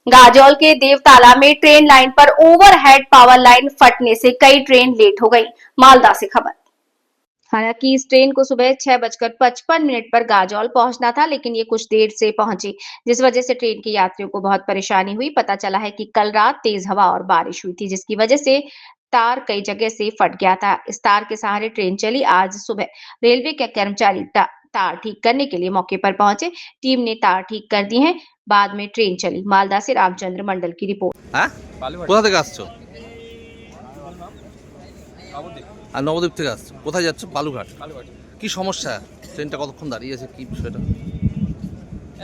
गाजौल के देवताला में train line पर ओवरहेड पावर लाइन फटने से कई ट्रेन लेट हो गई। मालदा से खबर। हालांकि इस ट्रेन को सुबह 6:55 पर गाजौल पहुंचना था, लेकिन ये कुछ देर से पहुंची, जिस वजह से ट्रेन के यात्रियों को बहुत परेशानी हुई। पता चला है कि कल रात तेज हवा और बारिश हुई थी, जिसकी वजह से तार कई जगह से फट गया था। इस तार के सहारे ट्रेन चली। आज सुबह रेलवे के कर्मचारी तार ठीक करने के लिए मौके पर पहुंचे। टीम ने तार ठीक कर दी हैं। बाद में ट्रेन चली। मालदा से रामचंद्र मंडल की रिपोर्ट। কোথা থেকে আসছো? আর নবদ্বীপ থেকে আসছো। কোথায় যাচ্ছ? বালুঘাট। কি সমস্যা? ট্রেনটা কতক্ষণ দাঁড়িয়ে আছে, কি বিষয়টা?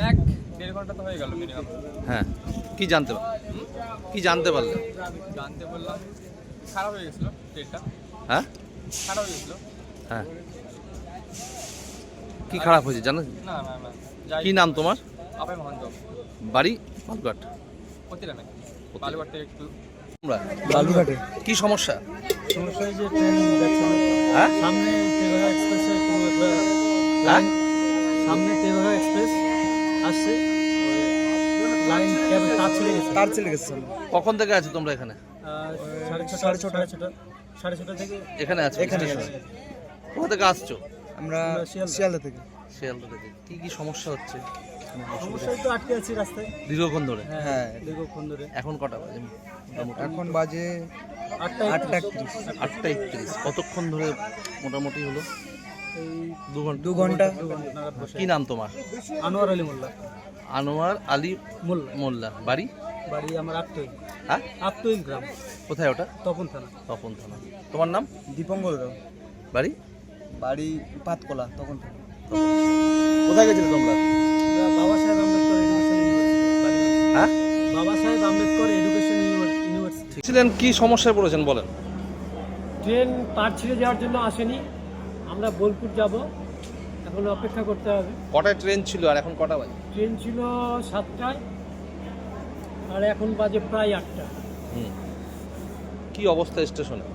1-1.5 ঘন্টা তো হয়ে গেল মিনিমাম। হ্যাঁ, কি জানতে পারলে? জানতে বললাম খারাপ হয়ে গেছিল ট্রেনটা। হ্যাঁ, খারাপ হয়ে গেছিল। হ্যাঁ, কি খারাপ হয়েছে জানো? না না না, কি নাম তোমার? আপে মহন্ত। বাড়ি বালুঘাট। প্রতিটা না, বালুঘাট থেকে একটু তোমরা বালুঘাটে। কি সমস্যা? সমস্যা হয়েছে ট্রেন যাচ্ছে না। হ্যাঁ, সামনে তেভাগা এক্সপ্রেসের কোনো একটা হ্যাঁ, সামনে তেভাগা এক্সপ্রেস আসছে, লাইন ক্যাবে তার ছিঁড়ে গেছে। কখন থেকে আছো তোমরা এখানে? 6:30 থেকে এখানে আছো স্টেশনে? কোথা থেকে আসছো? আমরা শিয়ালদা থেকে। শিয়ালদা থেকে। কি কি সমস্যা হচ্ছে? সমস্যা তো আটকে আছি রাস্তায় দীর্ঘক্ষণ ধরে। হ্যাঁ, দীর্ঘক্ষণ ধরে। এখন কটা বাজে? এখন বাজে 8:31। কতক্ষণ ধরে মোটামুটি হলো? এই 2 ঘন্টা। কি নাম তোমার? আনোয়ার আলী মোল্লা। আনোয়ার আলী মোল্লা। বাড়ি? বাড়ি আমার আত্মইল। হ্যাঁ, আত্মইল গ্রাম। কোথায় ওটা? তপন থানা। তপন থানা। তোমার নাম? দীপঙ্কর রাও। বাড়ি? বাড়ি পাতকলা, তপন থানা। কোথায় গেছিলে তোমরা? বাবা সাহেব আম্বেদকর এডুকেশন ইউনিভার্সিটি। হ্যাঁ, বাবা সাহেব আম্বেদকর এডুকেশন ইউনিভার্সিটি। ছিলেন কি সমস্যায় পড়েছেন বলেন? ট্রেন তার ছিঁড়ে যাওয়ার জন্য আসেনি, আমরা বোলপুর যাব, এখন অপেক্ষা করতে হবে। কটায় ট্রেন ছিল আর এখন কটা বাজে? ট্রেন ছিল 7টায় আর এখন বাজে প্রায় 8টা। কি অবস্থা স্টেশনে?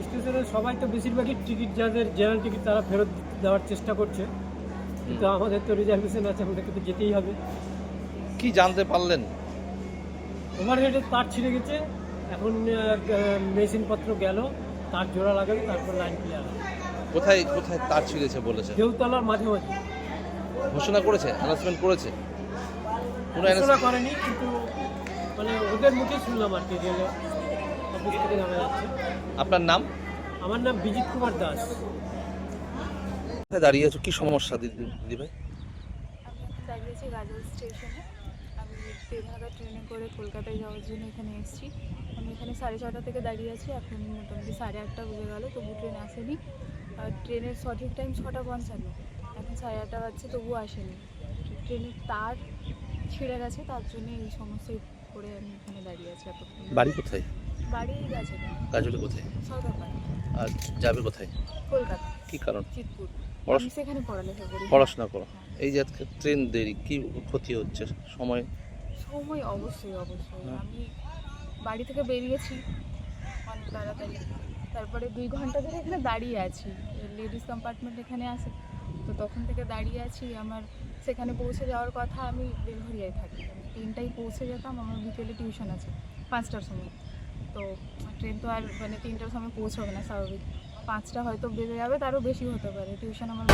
স্টেশনে সবাই তো বেশিরভাগই টিকিট, যাদের জেনারেল টিকিট তারা ফেরত দেওয়ার চেষ্টা করছে, কিন্তু আমাদের তো রিজার্ভেশন আছে, আমাদেরকে তো যেতেই হবে। কি জানতে পারলেন? ওভারহেডের তার ছিঁড়ে গেছে, এখন মেশিনপত্র গেল, তার জোড়া লাগাবে, তারপর লাইন ক্লিয়ার হবে। কোথায় কোথায় তার ছিঁড়েছে বলেছে? দেউতলার মাঝামাঝি। ঘোষণা করেছে? অ্যানাউন্সমেন্ট করেছে? কোনো ঘোষণা করেনি, কিন্তু মানে ওদের মুখেই শুনলাম আর কি, রেলে অফিস থেকে জানা যাচ্ছে। আপনার নাম? আমার নাম বিজিত কুমার দাস। কোথায় দাঁড়িয়ে আছো? কি সমস্যা দিদি ভাই? আমি এখন দাঁড়িয়েছি গাজল স্টেশনে। আমি তেভাগা ট্রেনে করে কলকাতায় যাওয়ার জন্য এখানে এসেছি। আমি এখানে 6:30 থেকে দাঁড়িয়ে আছি, এখন মোটামুটি 8:30 বেজে গেল, তবু ট্রেন আসেনি। আর ট্রেনের সঠিক টাইম 6:55, এখন 8:30 বাজছে, তবু আসেনি। ট্রেনের তার ছিঁড়ে গেছে, তার জন্য এই সমস্যায় পড়ে আমি এখানে দাঁড়িয়ে আছি এতক্ষণ। বাড়ি কোথায়? বাড়ি গেছে গাজলে কোথায়? সরকারপাড়া, আর যাবে কোথায়? কলকাতা, কি কারণ? চিতপুর। পড়াশ- আমি সেখানে পড়ালেখা করি। পড়াশোনা করো। এই যে আজকে ট্রেন দেরি, কি ক্ষতি হচ্ছে? সময় সময় অবশ্যই। আমি বাড়ি থেকে বেরিয়েছি অনেক তাড়াতাড়ি, তারপরে 2 ঘন্টা ধরে এখানে দাঁড়িয়ে আছি। লেডিস কম্পার্টমেন্ট এখানে আছে, তো তখন থেকে দাঁড়িয়ে আছি। আমার সেখানে পৌঁছে যাওয়ার কথা, আমি বেলঘরিয়ায় থাকি। আমি 3টায় পৌঁছে যেতাম, আমার বিকেলে টিউশন আছে 5টার সময়। তো ট্রেন তো আর মানে 3টার সময় পৌঁছবে না, স্বাভাবিক 5টা হয়তো বেজে যাবে, তারও বেশি হতে পারে। টিউশন আমার